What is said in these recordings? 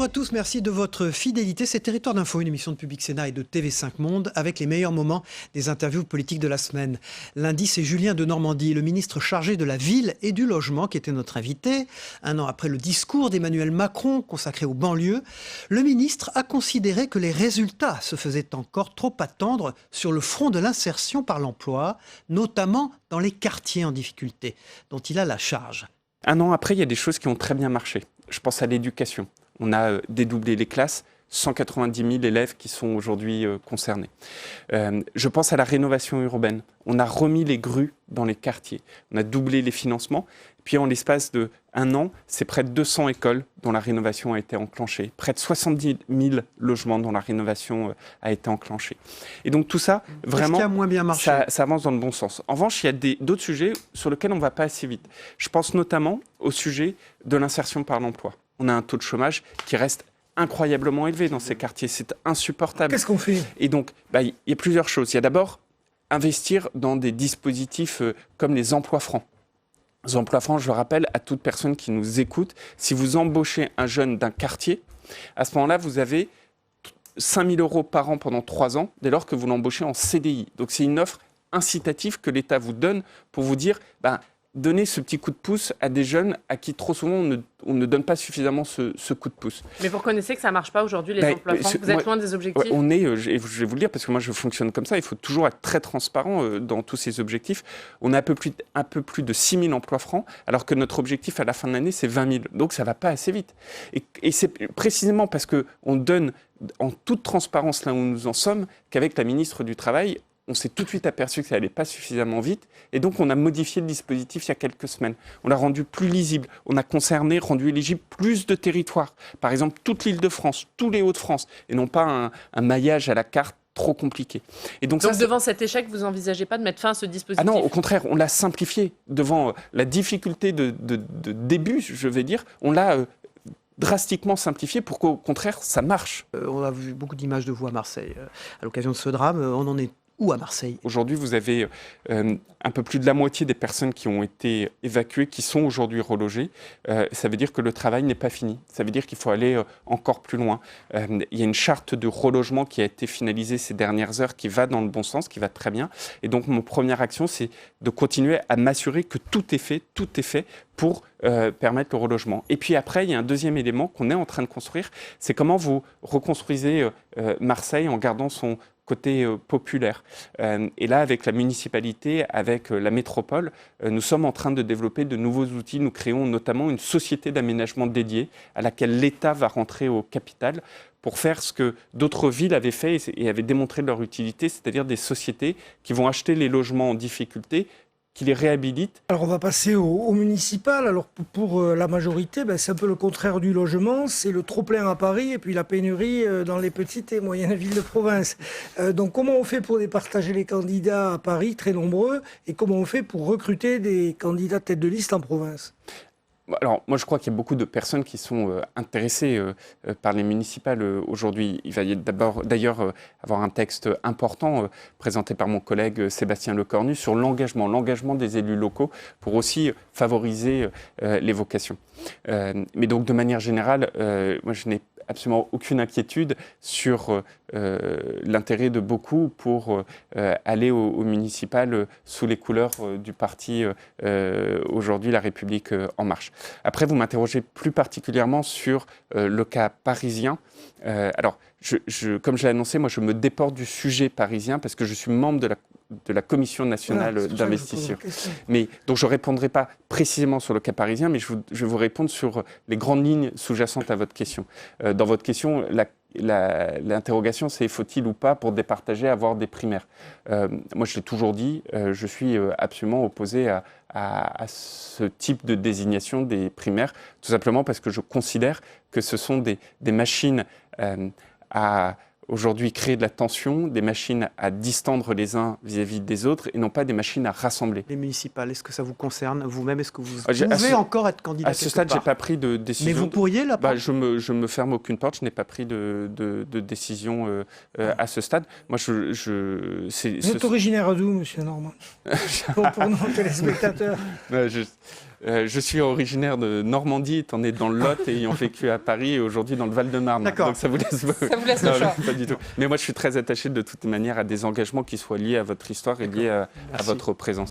Bonjour à tous, merci de votre fidélité. C'est Territoire d'Info, une émission de Public Sénat et de TV5 Monde avec les meilleurs moments des interviews politiques de la semaine. Lundi, c'est Julien de Normandie, le ministre chargé de la ville et du logement, qui était notre invité. Un an après le discours d'Emmanuel Macron consacré aux banlieues, le ministre a considéré que les résultats se faisaient encore trop attendre sur le front de l'insertion par l'emploi, notamment dans les quartiers en difficulté, dont il a la charge. Un an après, il y a des choses qui ont très bien marché. Je pense à l'éducation. On a dédoublé les classes, 190 000 élèves qui sont aujourd'hui concernés. Je pense à la rénovation urbaine. On a remis les grues dans les quartiers. On a doublé les financements. Puis en l'espace d'un an, c'est près de 200 écoles dont la rénovation a été enclenchée. Près de 70 000 logements dont la rénovation a été enclenchée. Et donc tout ça, vraiment, qui a moins bien marché ça avance dans le bon sens. En revanche, il y a d'autres sujets sur lesquels on ne va pas assez vite. Je pense notamment au sujet de l'insertion par l'emploi. On a un taux de chômage qui reste incroyablement élevé dans ces quartiers. C'est insupportable. Qu'est-ce qu'on fait ? Et donc, il y a plusieurs choses. Il y a d'abord investir dans des dispositifs comme les emplois francs. Les emplois francs, je le rappelle à toute personne qui nous écoute, si vous embauchez un jeune d'un quartier, à ce moment-là, vous avez 5 000 € par an pendant 3 ans, dès lors que vous l'embauchez en CDI. Donc c'est une offre incitative que l'État vous donne pour vous dire, donnez ce petit coup de pouce à des jeunes à qui trop souvent on ne donne pas suffisamment ce coup de pouce. Mais vous reconnaissez que ça ne marche pas aujourd'hui, les emplois francs, vous êtes loin des objectifs ? On est, je vais vous le dire, parce que moi je fonctionne comme ça, il faut toujours être très transparent dans tous ces objectifs. On a un peu plus de 6 000 emplois francs, alors que notre objectif à la fin de l'année, c'est 20 000. Donc ça ne va pas assez vite. Et c'est précisément parce qu'on donne en toute transparence là où nous en sommes, qu'avec la ministre du Travail, on s'est tout de suite aperçu que ça n'allait pas suffisamment vite. Et donc, on a modifié le dispositif il y a quelques semaines. On l'a rendu plus lisible. On a rendu éligible plus de territoires. Par exemple, toute l'Île-de-France, tous les Hauts-de-France. Et non pas un maillage à la carte trop compliqué. Et donc devant cet échec, vous n'envisagez pas de mettre fin à ce dispositif ? Ah non, au contraire, on l'a simplifié. Devant la difficulté de début, je vais dire, on l'a drastiquement simplifié pour qu'au contraire, ça marche. On a vu beaucoup d'images de vous à Marseille. À l'occasion de ce drame, on en est où à Marseille ? Aujourd'hui, vous avez un peu plus de la moitié des personnes qui ont été évacuées, qui sont aujourd'hui relogées. Ça veut dire que le travail n'est pas fini. Ça veut dire qu'il faut aller encore plus loin. Il y a une charte de relogement qui a été finalisée ces dernières heures, qui va dans le bon sens, qui va très bien. Et donc, mon première action, c'est de continuer à m'assurer que tout est fait pour permettre le relogement. Et puis après, il y a un deuxième élément qu'on est en train de construire, c'est comment vous reconstruisez Marseille en gardant son côté populaire. Et là, avec la municipalité, avec la métropole, nous sommes en train de développer de nouveaux outils. Nous créons notamment une société d'aménagement dédiée à laquelle l'État va rentrer au capital pour faire ce que d'autres villes avaient fait et avaient démontré leur utilité, c'est-à-dire des sociétés qui vont acheter les logements en difficulté, qui les réhabilite. Alors on va passer au municipal. Alors pour la majorité, c'est un peu le contraire du logement. C'est le trop-plein à Paris et puis la pénurie dans les petites et moyennes villes de province. Donc comment on fait pour départager les candidats à Paris, très nombreux, et comment on fait pour recruter des candidats tête de liste en province ? Alors, moi, je crois qu'il y a beaucoup de personnes qui sont intéressées par les municipales aujourd'hui. Il va y d'ailleurs avoir un texte important présenté par mon collègue Sébastien Lecornu sur l'engagement des élus locaux pour aussi favoriser les vocations. Mais donc, de manière générale, moi, je n'ai absolument aucune inquiétude sur l'intérêt de beaucoup pour aller au municipal sous les couleurs du parti aujourd'hui La République En Marche. Après, vous m'interrogez plus particulièrement sur le cas parisien. Alors, comme je l'ai annoncé, moi je me déporte du sujet parisien parce que je suis membre de la Commission nationale d'investiture. Mais donc je ne répondrai pas précisément sur le cas parisien, mais je vais vous répondre sur les grandes lignes sous-jacentes à votre question. Dans votre question, l'interrogation, c'est faut-il ou pas, pour départager, avoir des primaires. Moi, je l'ai toujours dit, je suis absolument opposé à ce type de désignation des primaires, tout simplement parce que je considère que ce sont des machines à aujourd'hui créer de la tension, des machines à distendre les uns vis-à-vis des autres et non pas des machines à rassembler. Les municipales, est-ce que ça vous concerne vous-même ? Est-ce que vous pouvez encore être candidat ? À ce stade, je n'ai pas pris de décision. Mais vous pourriez là je me ferme aucune porte, je n'ai pas pris de décision à ce stade. Moi, Vous êtes originaire d'où, monsieur Normand ? pour nos téléspectateurs. Je suis originaire de Normandie, étant né dans le Lot et ayant vécu à Paris et aujourd'hui dans le Val-de-Marne. D'accord. Donc ça vous laisse le choix. Pas du tout. Mais moi, je suis très attaché de toute manière à des engagements qui soient liés à votre histoire et liés à votre présence.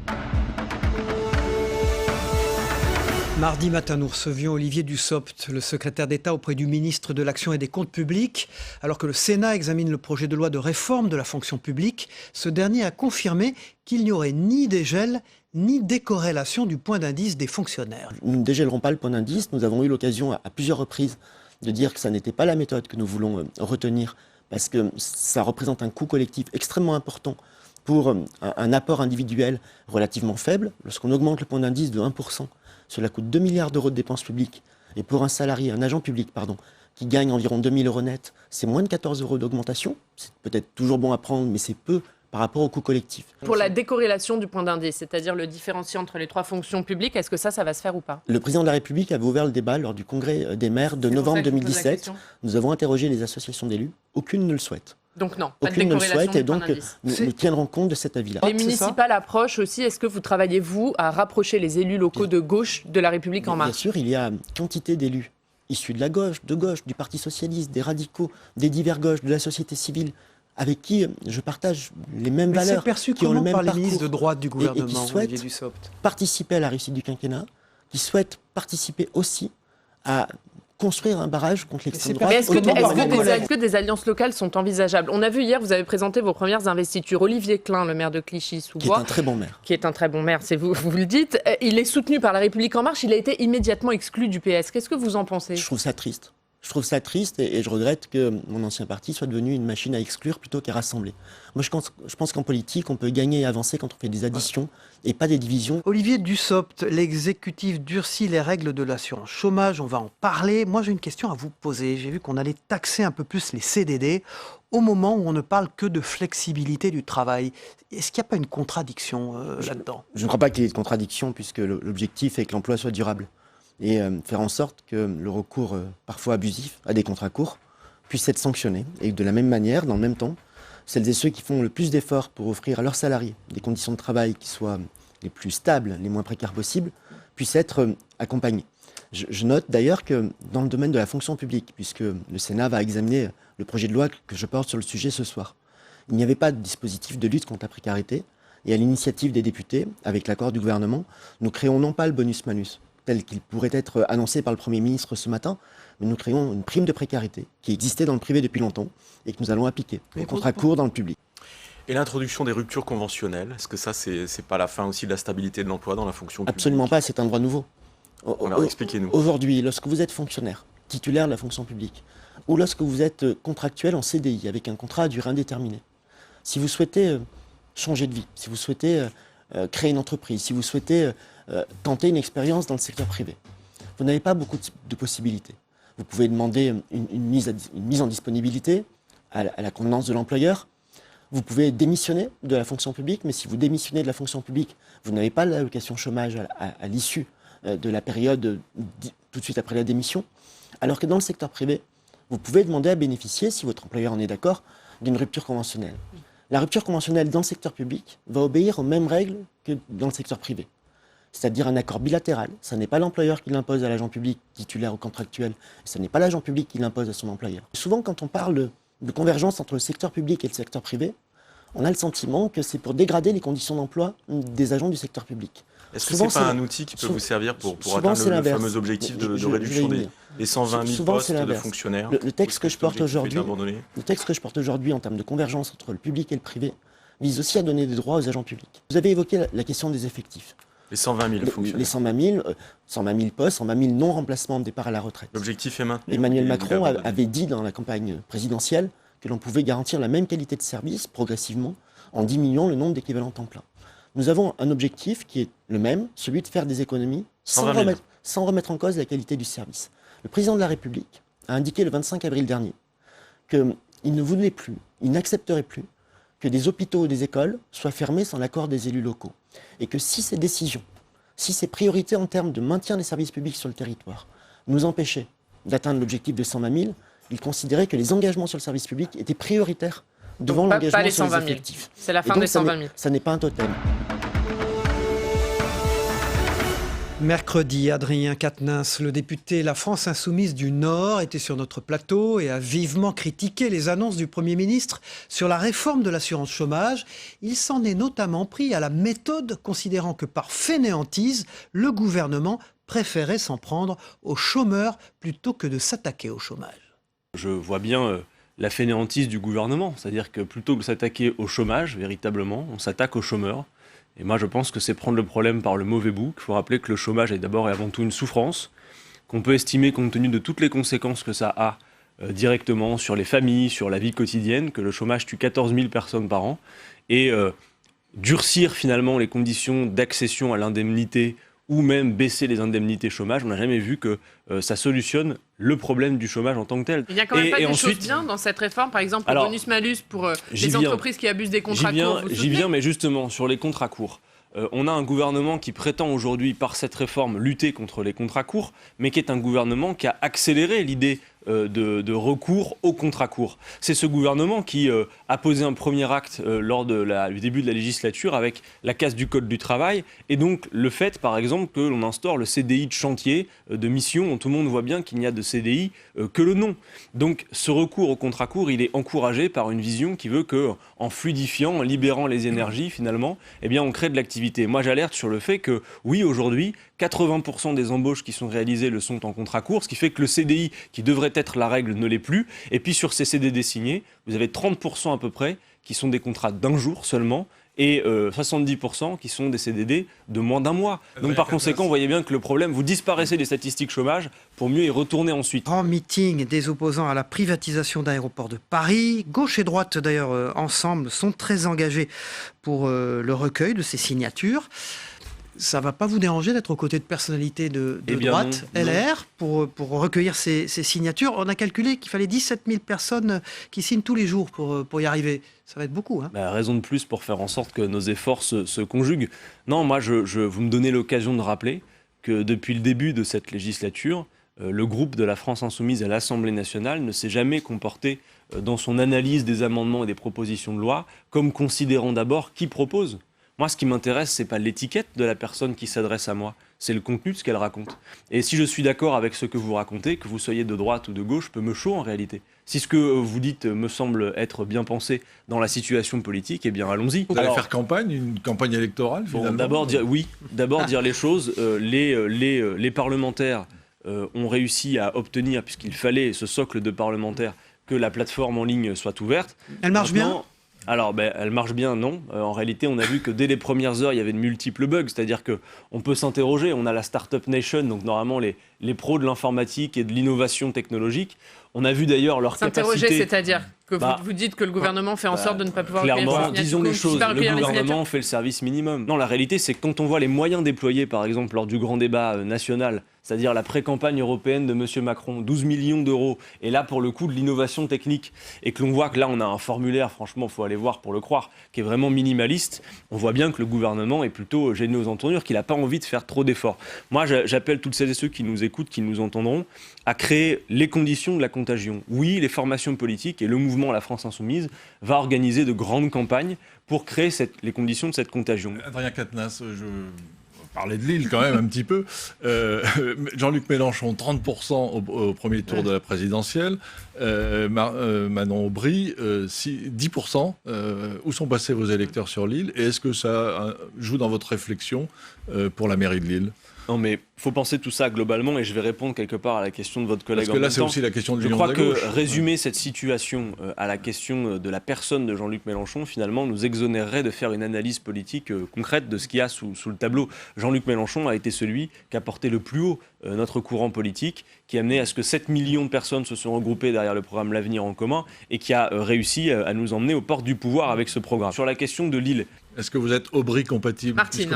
Mardi matin, nous recevions Olivier Dussopt, le secrétaire d'État auprès du ministre de l'Action et des Comptes publics. Alors que le Sénat examine le projet de loi de réforme de la fonction publique, ce dernier a confirmé qu'il n'y aurait ni dégel ni décorrélation du point d'indice des fonctionnaires. Nous ne dégèlerons pas le point d'indice. Nous avons eu l'occasion à plusieurs reprises de dire que ça n'était pas la méthode que nous voulons retenir parce que ça représente un coût collectif extrêmement important pour un apport individuel relativement faible. Lorsqu'on augmente le point d'indice de 1%, cela coûte 2 milliards d'euros de dépenses publiques. Et pour un salarié, un agent public, qui gagne environ 2 000 euros net, c'est moins de 14 euros d'augmentation. C'est peut-être toujours bon à prendre, mais c'est peu par rapport au coût collectif. Pour la décorrélation du point d'indice, c'est-à-dire le différencier entre les 3 fonctions publiques, est-ce que ça va se faire ou pas ? Le président de la République avait ouvert le débat lors du congrès des maires de novembre 2017. Nous avons interrogé les associations d'élus. Aucune ne le souhaite. Donc non, pas de Aucune ne le décorrélation souhaite et du point donc d'indice. nous tiendrons compte de cet avis-là. Les municipales approchent aussi. Est-ce que vous travaillez, vous, à rapprocher les élus locaux de gauche de La République En Marche ? Bien sûr, il y a quantité d'élus issus de la gauche, du Parti Socialiste, des radicaux, des divers gauches, de la société civile, avec qui je partage les mêmes valeurs, c'est perçu qui ont le comment même par les parcours, ministres de droite du et qui gouvernement, souhaitent Olivier Dussopt ? participer à la réussite du quinquennat, qui souhaitent participer aussi à construire un barrage contre l'extrême droite. Mais est-ce que des alliances locales sont envisageables ? On a vu hier, vous avez présenté vos premières investitures. Olivier Klein, le maire de Clichy-sous-Bois, qui est un très bon maire. Qui est un très bon maire, c'est vous le dites. Il est soutenu par La République En Marche. Il a été immédiatement exclu du PS. Qu'est-ce que vous en pensez ? Je trouve ça triste. Je trouve ça triste et je regrette que mon ancien parti soit devenu une machine à exclure plutôt qu'à rassembler. Moi, je pense qu'en politique, on peut gagner et avancer quand on fait des additions et pas des divisions. Olivier Dussopt, l'exécutif durcit les règles de l'assurance chômage. On va en parler. Moi, j'ai une question à vous poser. J'ai vu qu'on allait taxer un peu plus les CDD au moment où on ne parle que de flexibilité du travail. Est-ce qu'il n'y a pas une contradiction là-dedans ? Je ne crois pas qu'il y ait de contradiction puisque l'objectif est que l'emploi soit durable. Et faire en sorte que le recours parfois abusif à des contrats courts puisse être sanctionné. Et de la même manière, dans le même temps, celles et ceux qui font le plus d'efforts pour offrir à leurs salariés des conditions de travail qui soient les plus stables, les moins précaires possibles, puissent être accompagnés. Je note d'ailleurs que dans le domaine de la fonction publique, puisque le Sénat va examiner le projet de loi que je porte sur le sujet ce soir, il n'y avait pas de dispositif de lutte contre la précarité. Et à l'initiative des députés, avec l'accord du gouvernement, nous créons non pas le bonus-malus, tel qu'il pourrait être annoncé par le Premier ministre ce matin, mais nous créons une prime de précarité qui existait dans le privé depuis longtemps et que nous allons appliquer aux contrats courts dans le public. Et l'introduction des ruptures conventionnelles, est-ce que ça, c'est pas la fin aussi de la stabilité de l'emploi dans la fonction publique ? Absolument pas, c'est un droit nouveau. Alors expliquez-nous. Aujourd'hui, lorsque vous êtes fonctionnaire, titulaire de la fonction publique, ou lorsque vous êtes contractuel en CDI avec un contrat à durée indéterminée, si vous souhaitez changer de vie, si vous souhaitez créer une entreprise, si vous souhaitez tenter une expérience dans le secteur privé, vous n'avez pas beaucoup de possibilités. Vous pouvez demander une mise en disponibilité à la convenance de l'employeur. Vous pouvez démissionner de la fonction publique, mais si vous démissionnez de la fonction publique, vous n'avez pas l'allocation chômage à l'issue de la période tout de suite après la démission. Alors que dans le secteur privé, vous pouvez demander à bénéficier, si votre employeur en est d'accord, d'une rupture conventionnelle. La rupture conventionnelle dans le secteur public va obéir aux mêmes règles que dans le secteur privé. C'est-à-dire un accord bilatéral. Ce n'est pas l'employeur qui l'impose à l'agent public titulaire ou contractuel, et ce n'est pas l'agent public qui l'impose à son employeur. Souvent, quand on parle de convergence entre le secteur public et le secteur privé, on a le sentiment que c'est pour dégrader les conditions d'emploi des agents du secteur public. Est-ce que ce n'est pas un outil qui peut vous servir pour atteindre le fameux objectif de réduction des 120 000 postes de fonctionnaires ? Le texte que je porte aujourd'hui en termes de convergence entre le public et le privé vise aussi à donner des droits aux agents publics. Vous avez évoqué la question des effectifs. Les 120 000 fonctionnaires. Les 120 000 postes, 120 000 non-remplacements de départ à la retraite. L'objectif est maintenu. Emmanuel Macron avait dit dans la campagne présidentielle que l'on pouvait garantir la même qualité de service progressivement en diminuant le nombre d'équivalents temps plein. Nous avons un objectif qui est le même, celui de faire des économies sans remettre en cause la qualité du service. Le président de la République a indiqué le 25 avril dernier qu'il ne voulait plus, il n'accepterait plus que des hôpitaux ou des écoles soient fermés sans l'accord des élus locaux. Et que si ces décisions, si ces priorités en termes de maintien des services publics sur le territoire nous empêchaient d'atteindre l'objectif de 120 000, il considérait que les engagements sur le service public étaient prioritaires devant l'engagement sur les effectifs. C'est la fin des 120 000. Ça n'est pas un totem. Mercredi, Adrien Quatennens, le député La France Insoumise du Nord, était sur notre plateau et a vivement critiqué les annonces du Premier ministre sur la réforme de l'assurance chômage. Il s'en est notamment pris à la méthode, considérant que par fainéantise, le gouvernement préférait s'en prendre aux chômeurs plutôt que de s'attaquer au chômage. Je vois bien la fainéantise du gouvernement, c'est-à-dire que plutôt que de s'attaquer au chômage, véritablement, on s'attaque aux chômeurs. Et moi, je pense que c'est prendre le problème par le mauvais bout. Il faut rappeler que le chômage est d'abord et avant tout une souffrance, qu'on peut estimer compte tenu de toutes les conséquences que ça a directement sur les familles, sur la vie quotidienne, que le chômage tue 14 000 personnes par an. Et durcir finalement les conditions d'accession à l'indemnité ou même baisser les indemnités chômage, on n'a jamais vu que ça solutionne le problème du chômage en tant que tel. Il n'y a quand même pas des choses bien dans cette réforme, par exemple le bonus-malus pour les entreprises qui abusent des contrats courts. J'y viens, mais justement, sur les contrats courts. On a un gouvernement qui prétend aujourd'hui, par cette réforme, lutter contre les contrats courts, mais qui est un gouvernement qui a accéléré l'idée de recours aux contrats courts. C'est ce gouvernement qui a posé un premier acte lors du début de la législature avec la casse du Code du travail et donc le fait, par exemple, que l'on instaure le CDI de chantier, de mission, dont tout le monde voit bien qu'il n'y a de CDI que le nom. Donc ce recours aux contrats courts, il est encouragé par une vision qui veut que, en fluidifiant, en libérant les énergies, finalement, eh bien, on crée de l'activité. Moi, j'alerte sur le fait que, oui, aujourd'hui, 80% des embauches qui sont réalisées le sont en contrat court, ce qui fait que le CDI, qui devrait être la règle, ne l'est plus. Et puis sur ces CDD signés, vous avez 30% à peu près qui sont des contrats d'un jour seulement et 70% qui sont des CDD de moins d'un mois. Donc par conséquent, vous voyez bien que le problème, vous disparaissez des statistiques chômage pour mieux y retourner ensuite. Grand meeting des opposants à la privatisation d'Aéroports de Paris. Gauche et droite, d'ailleurs, ensemble, sont très engagés pour le recueil de ces signatures. Ça ne va pas vous déranger d'être aux côtés de personnalités de droite, non, LR, pour recueillir ces signatures. On a calculé qu'il fallait 17 000 personnes qui signent tous les jours pour y arriver. Ça va être beaucoup. Hein. Raison de plus pour faire en sorte que nos efforts se conjuguent. Non, moi, vous me donnez l'occasion de rappeler que depuis le début de cette législature, le groupe de la France Insoumise à l'Assemblée nationale ne s'est jamais comporté dans son analyse des amendements et des propositions de loi comme considérant d'abord qui propose. Moi, ce qui m'intéresse, ce n'est pas l'étiquette de la personne qui s'adresse à moi, c'est le contenu de ce qu'elle raconte. Et si je suis d'accord avec ce que vous racontez, que vous soyez de droite ou de gauche, peut me chaud en réalité. Si ce que vous dites me semble être bien pensé dans la situation politique, eh bien allons-y. Vous allez faire une campagne électorale finalement. D'abord dire les choses. Les parlementaires ont réussi à obtenir, puisqu'il fallait ce socle de parlementaires, que la plateforme en ligne soit ouverte. Elle marche bien ? Alors, elle marche bien, non. En réalité, on a vu que dès les premières heures, il y avait de multiples bugs. C'est-à-dire qu'on peut s'interroger. On a la Startup Nation, donc normalement les pros de l'informatique et de l'innovation technologique. On a vu d'ailleurs leur capacité... S'interroger, c'est-à-dire que vous dites que le gouvernement fait en sorte de ne pas pouvoir... Clairement, disons les choses, le gouvernement fait le service minimum. Non, la réalité, c'est que quand on voit les moyens déployés, par exemple, lors du grand débat national, c'est-à-dire la pré-campagne européenne de M. Macron, 12 millions d'euros, et là, pour le coup, de l'innovation technique, et que l'on voit que là, on a un formulaire, franchement, il faut aller voir pour le croire, qui est vraiment minimaliste, on voit bien que le gouvernement est plutôt gêné aux entournures, qu'il n'a pas envie de faire trop d'efforts. Moi, j'appelle toutes celles et ceux qui nous écoutent, qui nous entendront, à créer les conditions de la contagion. Oui, les formations politiques et le mouvement La France Insoumise va organiser de grandes campagnes pour créer les conditions de cette contagion. Adrien Quatennens, parler de Lille quand même un petit peu. Jean-Luc Mélenchon, 30% au premier tour de la présidentielle. Manon Aubry, 10%. Où sont passés vos électeurs sur Lille? Et est-ce que ça joue dans votre réflexion pour la mairie de Lille? Non, mais il faut penser tout ça globalement, et je vais répondre quelque part à la question de votre collègue. Parce que là, c'est aussi la question de l'union de la gauche. Je crois que résumer cette situation à la question de la personne de Jean-Luc Mélenchon, finalement, nous exonérerait de faire une analyse politique concrète de ce qu'il y a sous le tableau. Jean-Luc Mélenchon a été celui qui a porté le plus haut notre courant politique, qui a amené à ce que 7 millions de personnes se sont regroupées derrière le programme L'Avenir en commun, et qui a réussi à nous emmener aux portes du pouvoir avec ce programme. Sur la question de Lille... Est-ce que vous êtes Aubry compatible? Martine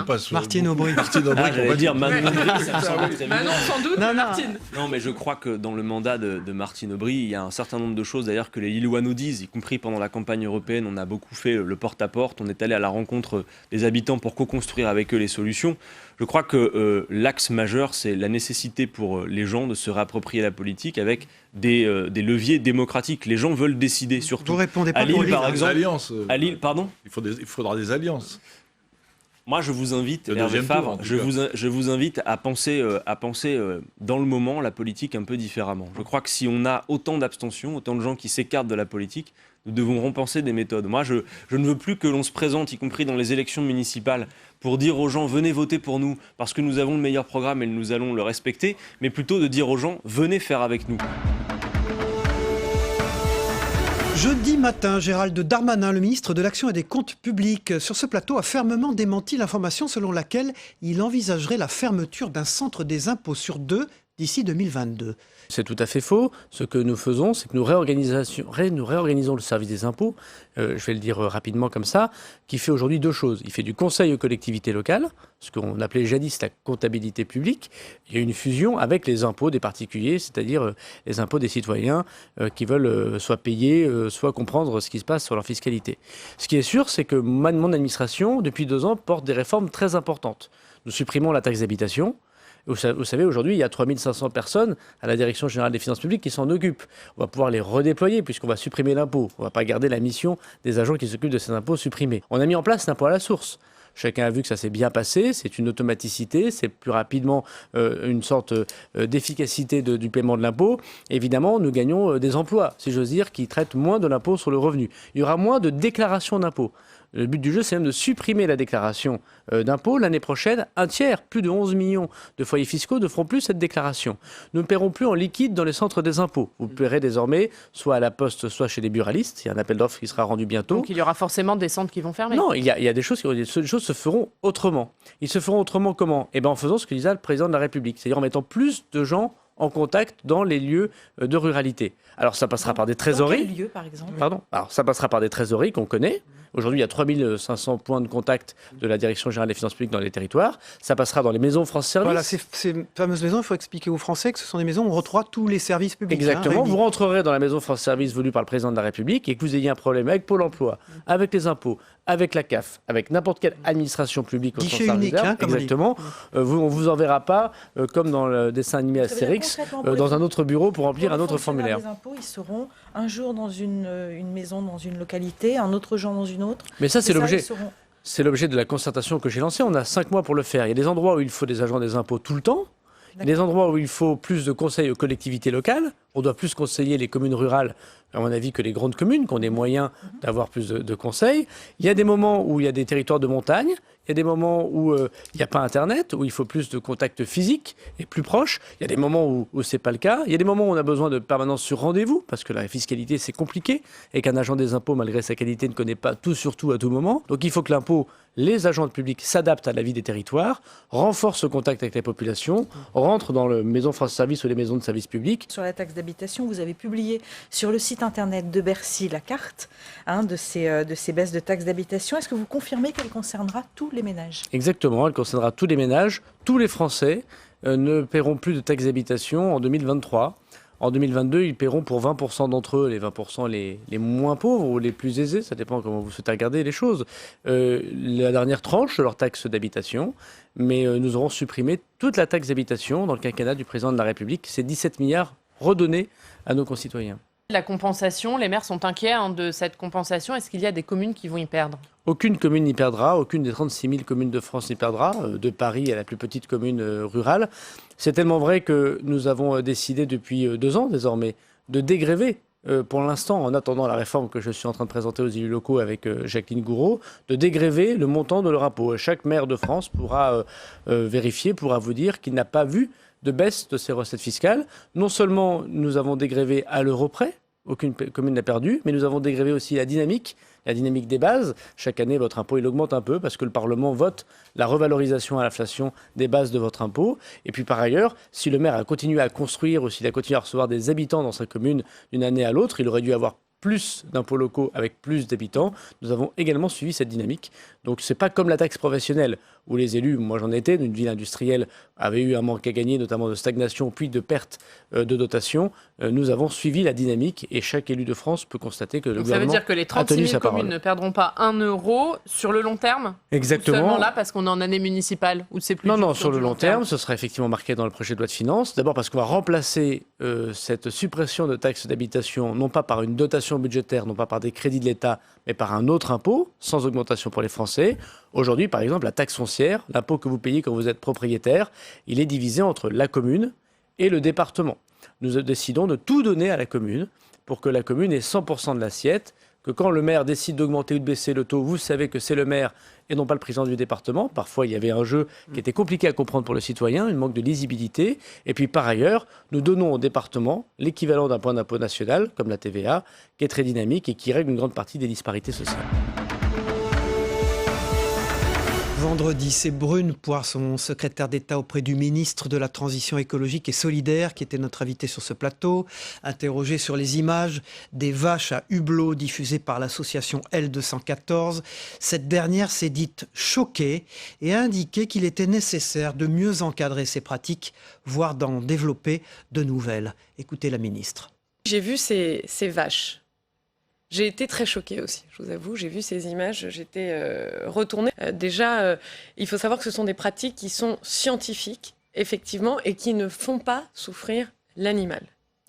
Aubry. J'allais dire Manon Aubry, Manon, sans doute, Martine. Non, mais je crois que dans le mandat de Martine Aubry, il y a un certain nombre de choses d'ailleurs que les Lillois nous disent, y compris pendant la campagne européenne. On a beaucoup fait le porte-à-porte, on est allé à la rencontre des habitants pour co-construire avec eux les solutions. Je crois que l'axe majeur, c'est la nécessité pour les gens de se réapproprier la politique avec des leviers démocratiques. Les gens veulent décider, surtout. Vous répondez pas à Lille, pour Lille, par exemple. Alliances. À Lille, pardon. Il faudra des alliances. Moi, je vous invite, Hervé Favre, je vous invite à penser dans le moment la politique un peu différemment. Je crois que si on a autant d'abstention, autant de gens qui s'écartent de la politique, nous devons repenser des méthodes. Moi, je ne veux plus que l'on se présente, y compris dans les élections municipales, pour dire aux gens « venez voter pour nous parce que nous avons le meilleur programme et nous allons le respecter », mais plutôt de dire aux gens « venez faire avec nous ». Jeudi matin, Gérald Darmanin, le ministre de l'Action et des Comptes publics, sur ce plateau a fermement démenti l'information selon laquelle il envisagerait la fermeture d'un centre des impôts sur 2 d'ici 2022. C'est tout à fait faux. Ce que nous faisons, c'est que nous réorganisons le service des impôts, je vais le dire rapidement comme ça, qui fait aujourd'hui 2 choses. Il fait du conseil aux collectivités locales, ce qu'on appelait jadis la comptabilité publique. Il y a une fusion avec les impôts des particuliers, c'est-à-dire les impôts des citoyens qui veulent soit payer, soit comprendre ce qui se passe sur leur fiscalité. Ce qui est sûr, c'est que mon administration, depuis 2 ans, porte des réformes très importantes. Nous supprimons la taxe d'habitation. Vous savez, aujourd'hui, il y a 3500 personnes à la Direction générale des finances publiques qui s'en occupent. On va pouvoir les redéployer puisqu'on va supprimer l'impôt. On ne va pas garder la mission des agents qui s'occupent de ces impôts supprimés. On a mis en place l'impôt à la source. Chacun a vu que ça s'est bien passé, c'est une automaticité, c'est plus rapidement une sorte d'efficacité du paiement de l'impôt. Évidemment, nous gagnons des emplois, si j'ose dire, qui traitent moins de l'impôt sur le revenu. Il y aura moins de déclarations d'impôt. Le but du jeu, c'est même de supprimer la déclaration d'impôt. L'année prochaine, un tiers, plus de 11 millions de foyers fiscaux ne feront plus cette déclaration. Nous ne paierons plus en liquide dans les centres des impôts. Vous paierez désormais soit à la poste, soit chez les buralistes. Il y a un appel d'offres qui sera rendu bientôt. Donc il y aura forcément des centres qui vont fermer. Non, il y a des choses se feront autrement. Ils se feront autrement comment ? Eh bien, en faisant ce que disait le président de la République, c'est-à-dire en mettant plus de gens en contact dans les lieux de ruralité. Alors ça passera par des trésoreries. Dans quel lieu, par exemple ? Pardon. Alors ça passera par des trésoreries qu'on connaît. Aujourd'hui, il y a 3500 points de contact de la Direction générale des finances publiques dans les territoires. Ça passera dans les maisons France Service. Voilà, ces fameuses maisons, il faut expliquer aux Français que ce sont des maisons où on retrouve tous les services publics. Exactement. Vous rentrerez dans la maison France Service voulue par le président de la République et que vous ayez un problème avec Pôle emploi, avec les impôts, avec la CAF, avec n'importe quelle administration publique au sens Guichet unique, exactement. On vous enverra pas, comme dans le dessin animé Astérix, dans un autre bureau pour remplir un autre formulaire. Les impôts, ils seront un jour dans une maison, dans une localité, un autre jour dans une autre. Mais ça, c'est l'objet. C'est l'objet de la concertation que j'ai lancée. On a 5 mois pour le faire. Il y a des endroits où il faut des agents des impôts tout le temps. Il y a des endroits où il faut plus de conseils aux collectivités locales. On doit plus conseiller les communes rurales, à mon avis, que les grandes communes, qui ont des moyens d'avoir plus de conseils. Il y a des moments où il y a des territoires de montagne. Il y a des moments où il n'y a pas Internet, où il faut plus de contacts physiques et plus proches. Il y a des moments où ce n'est pas le cas. Il y a des moments où on a besoin de permanence sur rendez-vous, parce que la fiscalité, c'est compliqué, et qu'un agent des impôts, malgré sa qualité, ne connaît pas tout sur tout à tout moment. Donc il faut que l'impôt, les agents publics s'adaptent à la vie des territoires, renforcent ce contact avec la population, rentrent dans les maisons France Service ou les maisons de service public. Sur la taxe d'habitation, vous avez publié sur le site internet de Bercy la carte de ces baisses de taxes d'habitation. Est-ce que vous confirmez qu'elle concernera tous les ménages ? Exactement, elle concernera tous les ménages. Tous les Français ne paieront plus de taxes d'habitation en 2023. En 2022, ils paieront pour 20% d'entre eux, les 20% les moins pauvres ou les plus aisés, ça dépend comment vous souhaitez regarder les choses, la dernière tranche de leur taxe d'habitation. Mais nous aurons supprimé toute la taxe d'habitation dans le quinquennat du président de la République. C'est 17 milliards redonnés à nos concitoyens. La compensation, les maires sont inquiets de cette compensation. Est-ce qu'il y a des communes qui vont y perdre ? Aucune commune n'y perdra, aucune des 36 000 communes de France n'y perdra, de Paris à la plus petite commune rurale. C'est tellement vrai que nous avons décidé depuis 2 ans désormais de dégréver, pour l'instant, en attendant la réforme que je suis en train de présenter aux élus locaux avec Jacqueline Gouraud, de dégréver le montant de leur impôt. Chaque maire de France pourra vérifier, pourra vous dire qu'il n'a pas vu de baisse de ses recettes fiscales. Non seulement nous avons dégrévé à l'euro près, aucune commune n'a perdu, mais nous avons dégrévé aussi la dynamique des bases. Chaque année, votre impôt, il augmente un peu parce que le Parlement vote la revalorisation à l'inflation des bases de votre impôt. Et puis par ailleurs, si le maire a continué à construire ou s'il a continué à recevoir des habitants dans sa commune d'une année à l'autre, il aurait dû avoir plus d'impôts locaux avec plus d'habitants. Nous avons également suivi cette dynamique. Donc c'est pas comme la taxe professionnelle où les élus, moi j'en étais, d'une ville industrielle, avaient eu un manque à gagner, notamment de stagnation puis de perte de dotation. Nous avons suivi la dynamique et chaque élu de France peut constater que le gouvernement a tenu sa parole. Ça veut dire que les 36 000 communes ne perdront pas 1 euro sur le long terme ? Exactement. Ou seulement là parce qu'on est en année municipale ou c'est plus Non, sur le long terme, ce sera effectivement marqué dans le projet de loi de finances. D'abord parce qu'on va remplacer cette suppression de taxes d'habitation non pas par une dotation augmentation budgétaire, non pas par des crédits de l'État, mais par un autre impôt, sans augmentation pour les Français. Aujourd'hui, par exemple, la taxe foncière, l'impôt que vous payez quand vous êtes propriétaire, il est divisé entre la commune et le département. Nous décidons de tout donner à la commune pour que la commune ait 100% de l'assiette, que quand le maire décide d'augmenter ou de baisser le taux, vous savez que c'est le maire et non pas le président du département. Parfois, il y avait un jeu qui était compliqué à comprendre pour le citoyen, un manque de lisibilité. Et puis, par ailleurs, nous donnons au département l'équivalent d'un point d'impôt national, comme la TVA, qui est très dynamique et qui règle une grande partie des disparités sociales. Vendredi, c'est Brune Poirson, secrétaire d'État auprès du ministre de la Transition écologique et solidaire, qui était notre invité sur ce plateau, interrogé sur les images des vaches à hublot diffusées par l'association L214. Cette dernière s'est dite choquée et a indiqué qu'il était nécessaire de mieux encadrer ces pratiques, voire d'en développer de nouvelles. Écoutez la ministre. J'ai vu ces vaches. J'ai été très choquée aussi, je vous avoue. J'ai vu ces images, j'étais retournée. Déjà, il faut savoir que ce sont des pratiques qui sont scientifiques, effectivement, et qui ne font pas souffrir l'animal.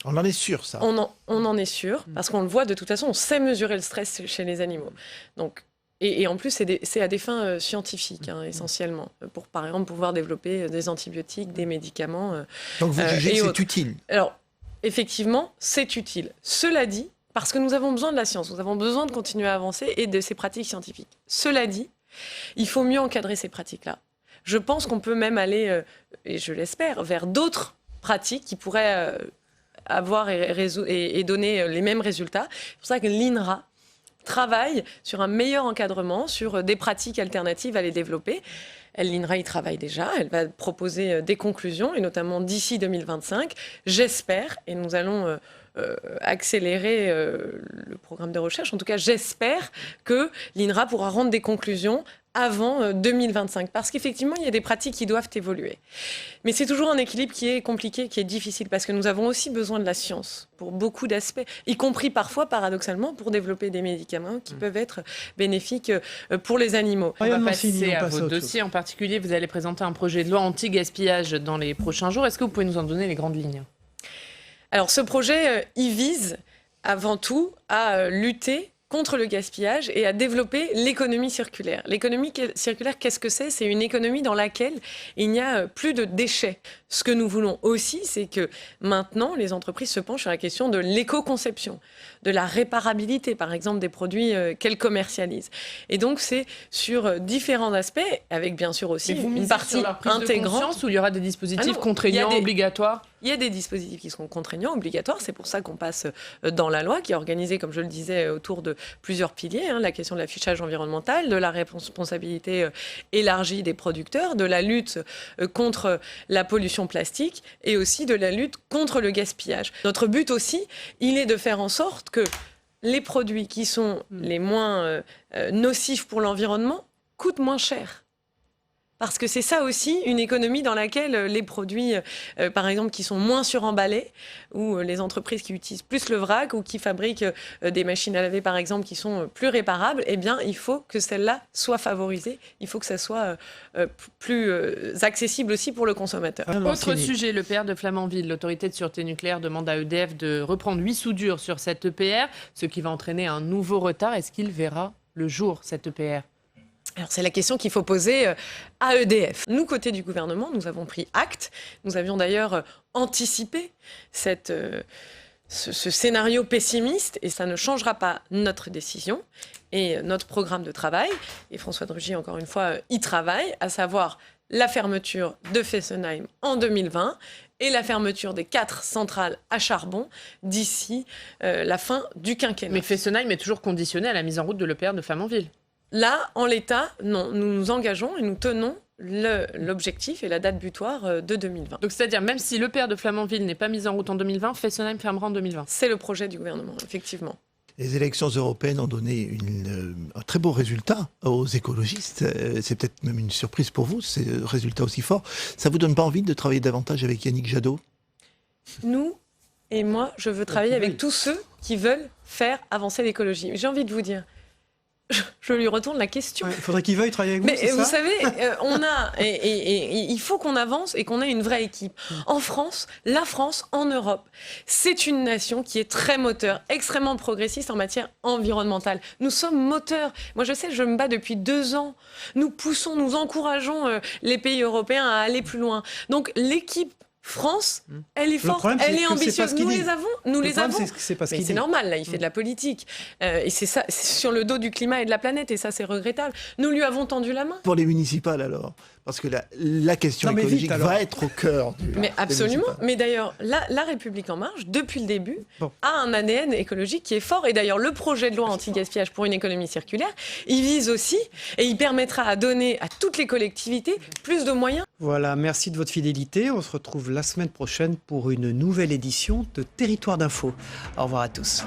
On en est sûr, ça. On en est sûr, parce qu'on le voit de toute façon, on sait mesurer le stress chez les animaux. Donc, et en plus, c'est à des fins scientifiques, essentiellement, pour, par exemple, pouvoir développer des antibiotiques, des médicaments. Donc vous jugez que c'est utile? Alors, effectivement, c'est utile. Cela dit, parce que nous avons besoin de la science, nous avons besoin de continuer à avancer et de ces pratiques scientifiques. Cela dit, il faut mieux encadrer ces pratiques-là. Je pense qu'on peut même aller, et je l'espère, vers d'autres pratiques qui pourraient avoir et donner les mêmes résultats. C'est pour ça que l'INRA travaille sur un meilleur encadrement, sur des pratiques alternatives à les développer. L'INRA y travaille déjà, elle va proposer des conclusions, et notamment d'ici 2025, j'espère, et nous allons accélérer le programme de recherche. En tout cas, j'espère que l'INRA pourra rendre des conclusions avant 2025. Parce qu'effectivement, il y a des pratiques qui doivent évoluer. Mais c'est toujours un équilibre qui est compliqué, qui est difficile, parce que nous avons aussi besoin de la science pour beaucoup d'aspects, y compris parfois, paradoxalement, pour développer des médicaments qui peuvent être bénéfiques pour les animaux. On va passer à votre dossier en particulier. Vous allez présenter un projet de loi anti-gaspillage dans les prochains jours. Est-ce que vous pouvez nous en donner les grandes lignes ? Alors ce projet, il vise avant tout à lutter contre le gaspillage et à développer l'économie circulaire. L'économie circulaire, qu'est-ce que c'est ? C'est une économie dans laquelle il n'y a plus de déchets. Ce que nous voulons aussi, c'est que maintenant, les entreprises se penchent sur la question de l'éco-conception, de la réparabilité, par exemple, des produits qu'elles commercialisent. Et donc, c'est sur différents aspects, avec bien sûr aussi une partie intégrante. Où il y aura des dispositifs contraignants, obligatoires ? Il y a des dispositifs qui seront contraignants, obligatoires. C'est pour ça qu'on passe dans la loi, qui est organisée, comme je le disais, autour de plusieurs piliers. La question de l'affichage environnemental, de la responsabilité élargie des producteurs, de la lutte contre la pollution plastique et aussi de la lutte contre le gaspillage. Notre but aussi, il est de faire en sorte que les produits qui sont les moins nocifs pour l'environnement coûtent moins cher. Parce que c'est ça aussi, une économie dans laquelle les produits, par exemple, qui sont moins suremballés, ou les entreprises qui utilisent plus le vrac, ou qui fabriquent des machines à laver, par exemple, qui sont plus réparables, eh bien, il faut que celles-là soient favorisées. Il faut que ça soit plus accessible aussi pour le consommateur. Autre sujet, l'EPR de Flamanville. L'autorité de sûreté nucléaire demande à EDF de reprendre 8 soudures sur cette EPR, ce qui va entraîner un nouveau retard. Est-ce qu'il verra le jour, cette EPR ? Alors c'est la question qu'il faut poser à EDF. Nous, côté du gouvernement, nous avons pris acte. Nous avions d'ailleurs anticipé ce scénario pessimiste, et ça ne changera pas notre décision et notre programme de travail. Et François de Rugy, encore une fois, y travaille, à savoir la fermeture de Fessenheim en 2020 et la fermeture des 4 centrales à charbon d'ici la fin du quinquennat. Mais Fessenheim est toujours conditionné à la mise en route de l'EPR de Flamanville. Là, en l'état, non, nous nous engageons et nous tenons l'objectif et la date butoir de 2020. Donc c'est-à-dire, même si l'EPR de Flamanville n'est pas mise en route en 2020, Fessenheim fermera en 2020. C'est le projet du gouvernement, effectivement. Les élections européennes ont donné un très beau résultat aux écologistes. C'est peut-être même une surprise pour vous, ces résultats aussi forts. Ça ne vous donne pas envie de travailler davantage avec Yannick Jadot ? Nous, et moi, je veux travailler avec tous ceux qui veulent faire avancer l'écologie. J'ai envie de vous dire, je lui retourne la question. Il faudrait qu'il veuille travailler avec vous, Mais c'est vous ça savez, on a, et il faut qu'on avance et qu'on ait une vraie équipe. En France, la France, en Europe, c'est une nation qui est très moteur, extrêmement progressiste en matière environnementale. Nous sommes moteurs. Moi, je sais, je me bats depuis 2 ans. Nous poussons, nous encourageons les pays européens à aller plus loin. Donc, l'équipe France, elle est forte, elle est ambitieuse. Nous les avons, nous les avons. Mais c'est normal, là, il fait de la politique. Et c'est ça, c'est sur le dos du climat et de la planète, et ça, c'est regrettable. Nous lui avons tendu la main. Pour les municipales, alors, parce que la question écologique va être au cœur du. Mais absolument. Mais d'ailleurs, la République en marche, depuis le début, a un ADN écologique qui est fort. Et d'ailleurs, le projet de loi anti-gaspillage pour une économie circulaire, il vise aussi, et il permettra à donner à toutes les collectivités plus de moyens. Voilà, merci de votre fidélité. On se retrouve la semaine prochaine pour une nouvelle édition de Territoire d'Info. Au revoir à tous.